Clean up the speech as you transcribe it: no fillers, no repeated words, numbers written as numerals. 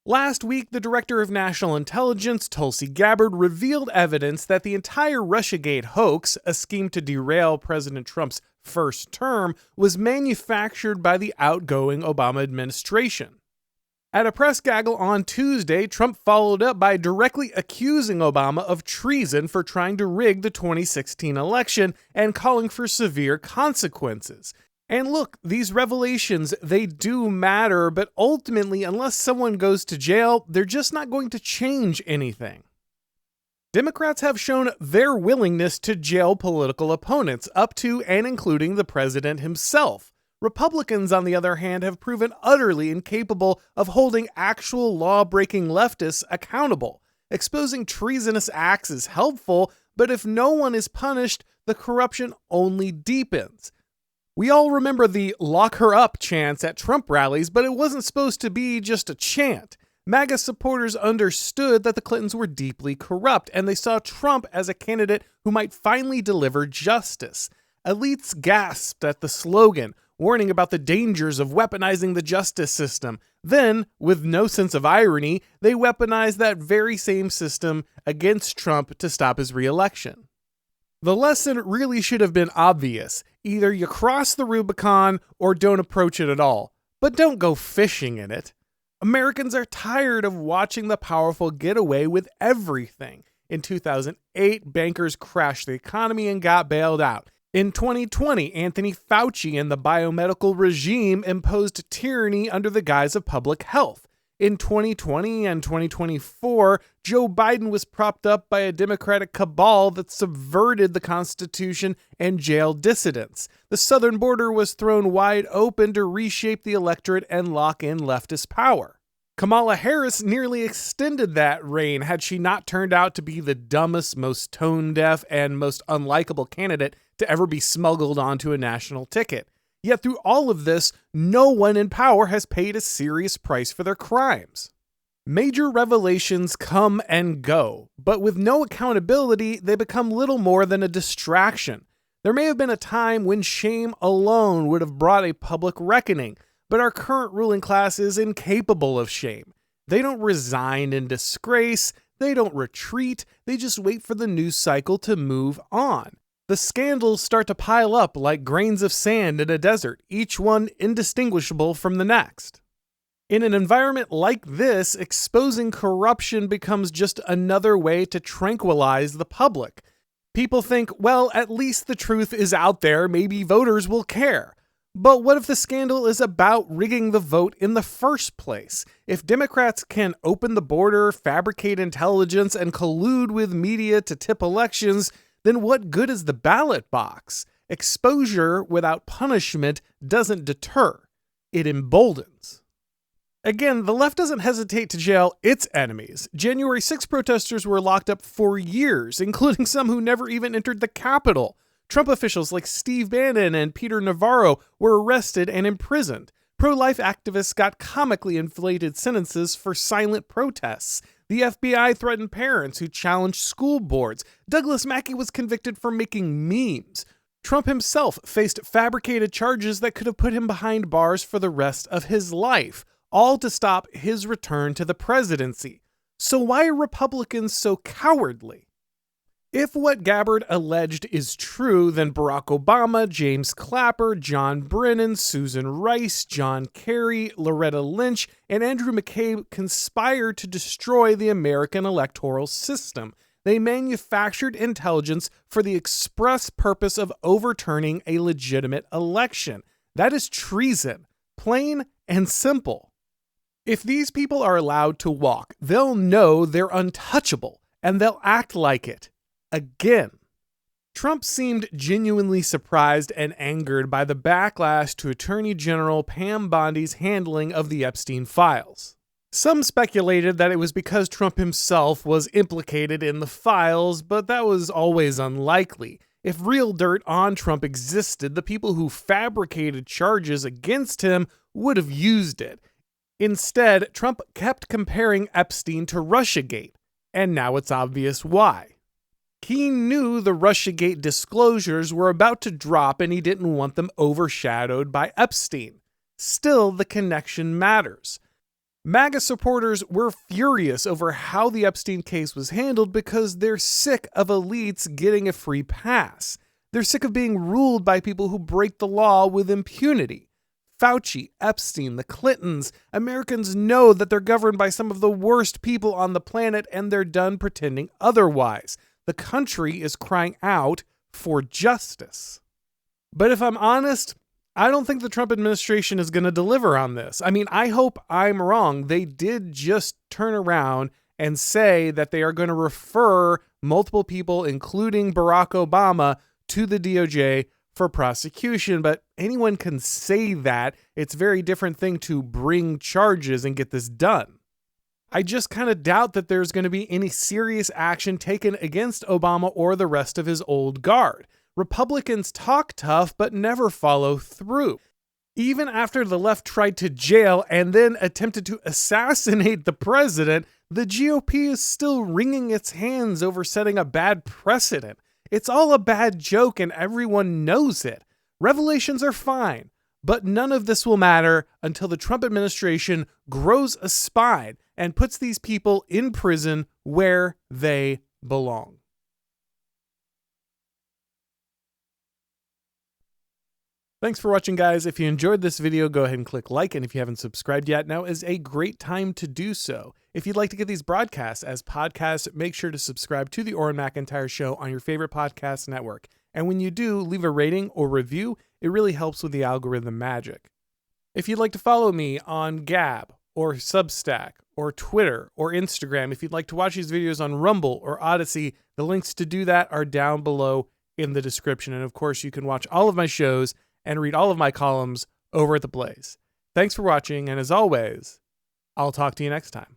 Last week, the director of National Intelligence, Tulsi Gabbard, revealed evidence that the entire Russiagate hoax, a scheme to derail President Trump's first term, was manufactured by the outgoing Obama administration. At a press gaggle on Tuesday, Trump followed up by directly accusing Obama of treason for trying to rig the 2016 election and calling for severe consequences. And look, these revelations, they do matter, but ultimately, unless someone goes to jail, they're just not going to change anything. Democrats have shown their willingness to jail political opponents, up to and including the president himself. Republicans, on the other hand, have proven utterly incapable of holding actual law-breaking leftists accountable. Exposing treasonous acts is helpful, but if no one is punished, the corruption only deepens. We all remember the "lock her up" chants at Trump rallies, but it wasn't supposed to be just a chant. MAGA supporters understood that the Clintons were deeply corrupt, and they saw Trump as a candidate who might finally deliver justice. Elites gasped at the slogan, warning about the dangers of weaponizing the justice system. Then, with no sense of irony, they weaponized that very same system against Trump to stop his re-election. The lesson really should have been obvious. Either you cross the Rubicon or don't approach it at all. But don't go fishing in it. Americans are tired of watching the powerful get away with everything. In 2008, bankers crashed the economy and got bailed out. In 2020, Anthony Fauci and the biomedical regime imposed tyranny under the guise of public health. In 2020 and 2024, Joe Biden was propped up by a Democratic cabal that subverted the Constitution and jailed dissidents. The southern border was thrown wide open to reshape the electorate and lock in leftist power. Kamala Harris nearly extended that reign had she not turned out to be the dumbest, most tone-deaf, and most unlikable candidate to ever be smuggled onto a national ticket. Yet through all of this, no one in power has paid a serious price for their crimes. Major revelations come and go, but with no accountability, they become little more than a distraction. There may have been a time when shame alone would have brought a public reckoning, but our current ruling class is incapable of shame. They don't resign in disgrace, they don't retreat, they just wait for the news cycle to move on. The scandals start to pile up like grains of sand in a desert, each one indistinguishable from the next. In an environment like this, exposing corruption becomes just another way to tranquilize the public. People think, well, at least the truth is out there, maybe voters will care. But what if the scandal is about rigging the vote in the first place? If Democrats can open the border, fabricate intelligence, and collude with media to tip elections, then what good is the ballot box? Exposure without punishment doesn't deter. It emboldens. Again, the left doesn't hesitate to jail its enemies. January 6 protesters were locked up for years, including some who never even entered the Capitol. Trump officials like Steve Bannon and Peter Navarro were arrested and imprisoned. Pro-life activists got comically inflated sentences for silent protests. The FBI threatened parents who challenged school boards. Douglas Mackey was convicted for making memes. Trump himself faced fabricated charges that could have put him behind bars for the rest of his life, all to stop his return to the presidency. So why are Republicans so cowardly? If what Gabbard alleged is true, then Barack Obama, James Clapper, John Brennan, Susan Rice, John Kerry, Loretta Lynch, and Andrew McCabe conspired to destroy the American electoral system. They manufactured intelligence for the express purpose of overturning a legitimate election. That is treason, plain and simple. If these people are allowed to walk, they'll know they're untouchable, and they'll act like it. Again. Trump seemed genuinely surprised and angered by the backlash to Attorney General Pam Bondi's handling of the Epstein files. Some speculated that it was because Trump himself was implicated in the files, but that was always unlikely. If real dirt on Trump existed, the people who fabricated charges against him would have used it. Instead, Trump kept comparing Epstein to Russiagate, and now it's obvious why. He knew the Russiagate disclosures were about to drop and he didn't want them overshadowed by Epstein. Still, the connection matters. MAGA supporters were furious over how the Epstein case was handled because they're sick of elites getting a free pass. They're sick of being ruled by people who break the law with impunity. Fauci, Epstein, the Clintons, Americans know that they're governed by some of the worst people on the planet, and they're done pretending otherwise. The country is crying out for justice. But if I'm honest, I don't think the Trump administration is going to deliver on this. I mean, I hope I'm wrong. They did just turn around and say that they are going to refer multiple people, including Barack Obama, to the DOJ for prosecution. But anyone can say that. It's a very different thing to bring charges and get this done. I just kind of doubt that there's going to be any serious action taken against Obama or the rest of his old guard. Republicans talk tough, but never follow through. Even after the left tried to jail and then attempted to assassinate the president, the GOP is still wringing its hands over setting a bad precedent. It's all a bad joke and everyone knows it. Revelations are fine, but none of this will matter until the Trump administration grows a spine and puts these people in prison where they belong. Thanks for watching, guys. If you enjoyed this video, go ahead and click like, and if you haven't subscribed yet, now is a great time to do so. If you'd like to get these broadcasts as podcasts, make sure to subscribe to the Auron MacIntyre Show on your favorite podcast network. And when you do, leave a rating or review. It really helps with the algorithm magic. If you'd like to follow me on Gab or Substack or Twitter or Instagram, if you'd like to watch these videos on Rumble or Odyssey, the links to do that are down below in the description. And of course, you can watch all of my shows and read all of my columns over at The Blaze. Thanks for watching, and as always, I'll talk to you next time.